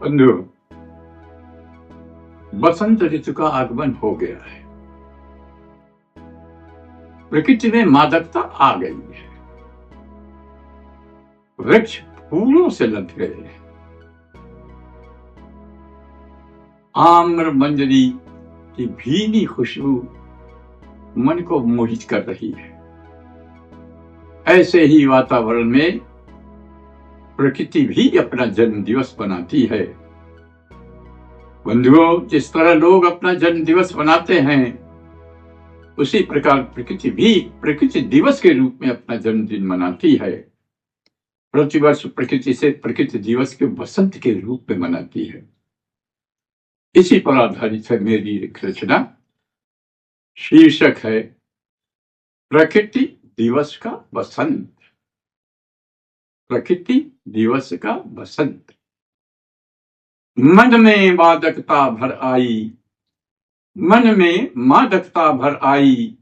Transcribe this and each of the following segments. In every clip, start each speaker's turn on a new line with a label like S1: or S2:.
S1: बंधु, बसंत ऋतु का आगमन हो गया है। प्रकृति में मादकता आ गई है। वृक्ष फूलों से लद गए हैं। आम्र मंजरी की भीनी खुशबू मन को मोहित कर रही है। ऐसे ही वातावरण में प्रकृति भी अपना जन्म दिवस मनाती है। बंधुओं, जिस तरह लोग अपना जन्म दिवस मनाते हैं, उसी प्रकार प्रकृति भी प्रकृति दिवस के रूप में अपना जन्मदिन मनाती है। प्रतिवर्ष प्रकृति दिवस के वसंत के रूप में मनाती है। इसी पर आधारित है मेरी एक रचना। शीर्षक है प्रकृति दिवस का वसंत। प्रकृति दिवस का वसंत। मन में मादकता भर आई, मन में मादकता भर आई,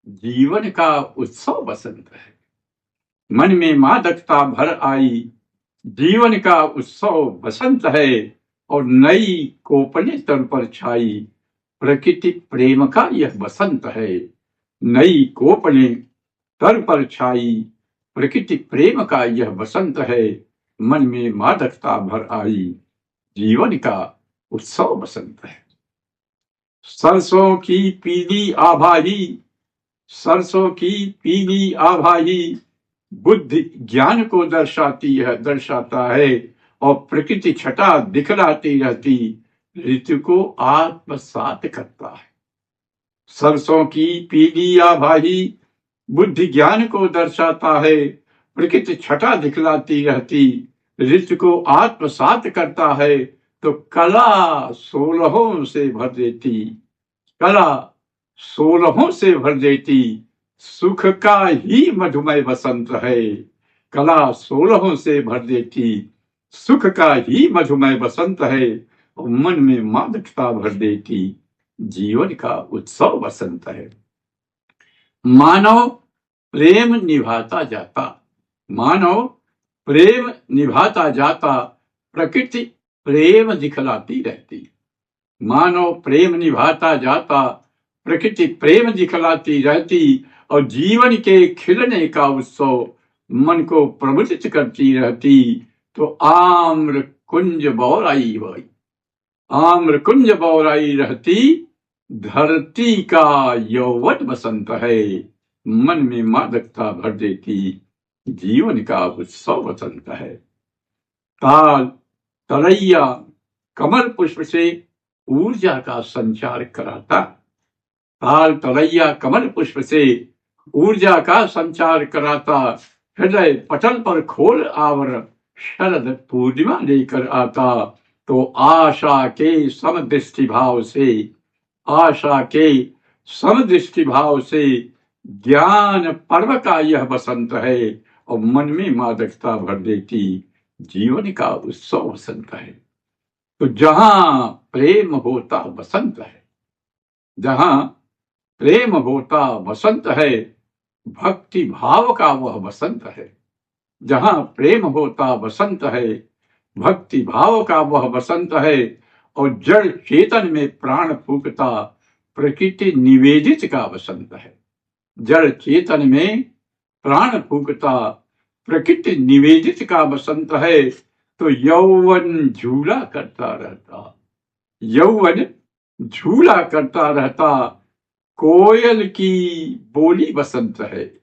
S1: जीवन का उत्सव बसंत है। मन में मादकता भर आई, जीवन का उत्सव बसंत है। और नई कोपने तन पर छाई, प्रकृति प्रेम का यह बसंत है। नई कोपने तन पर छाई, प्रकृति प्रेम का यह बसंत है। मन में मादकता भर आई, जीवन का उत्सव बसंत है। सरसों की पीली आभाही, सरसों की पीली आभाही, बुद्धि ज्ञान को दर्शाता है। और प्रकृति छटा दिखलाती रहती, ऋतु को आत्मसात करता है। सरसों की पीली आभाही बुद्धि ज्ञान को दर्शाता है। प्रकृति छटा दिखलाती रहती, ऋतु को आत्मसात करता है। तो कला 16 से भर देती, कला 16 से भर देती, सुख का ही मधुमय बसंत है। कला 16 से भर देती, सुख का ही मधुमय बसंत है। और मन में मादकता भर देती, जीवन का उत्सव बसंत है। मानव प्रेम निभाता जाता, मानव प्रेम निभाता जाता, प्रकृति प्रेम दिखलाती रहती। मानव प्रेम निभाता जाता, प्रकृति प्रेम दिखलाती रहती। और जीवन के खिलने का उत्सव मन को प्रमुदित करती रहती। तो आम्र कुंज बौराई हुई, आम्र कुंज बौराई रहती, धरती का यौवन बसंत है। मन में मादकता भर देती, जीवन का उत्सव बसंत है। ताल तलैया कमल पुष्प से ऊर्जा का संचार कराता, ताल तलैया कमल पुष्प से ऊर्जा का संचार कराता। हृदय पटल पर खोल आवरण शरद पूर्णिमा लेकर आता। तो आशा के समदृष्टि भाव से, आशा के समदृष्टि भाव से, ज्ञान पर्व का यह बसंत है। और मन में मादकता भर देती, जीवन का उत्सव बसंत है। तो जहां प्रेम होता बसंत है, जहां प्रेम होता बसंत है, भक्ति भाव का वह बसंत है। जहां प्रेम होता बसंत है, भक्ति भाव का वह बसंत है। और जड़ चेतन में प्राण फूंकता, प्रकृति निवेदित का बसंत है। जड़ चेतन में प्राण फूंकता, प्रकृति निवेदित का बसंत है। तो यौवन झूला करता रहता, यौवन झूला करता रहता, कोयल की बोली बसंत है।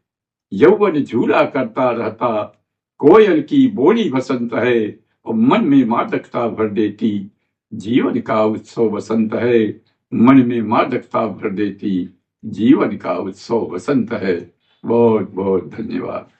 S1: यौवन झूला करता रहता, कोयल की बोली बसंत है। और मन में मादकता भर देती, जीवन का उत्सव बसंत है। मन में मादकता भर देती, जीवन का उत्सव बसंत है। बहुत बहुत धन्यवाद।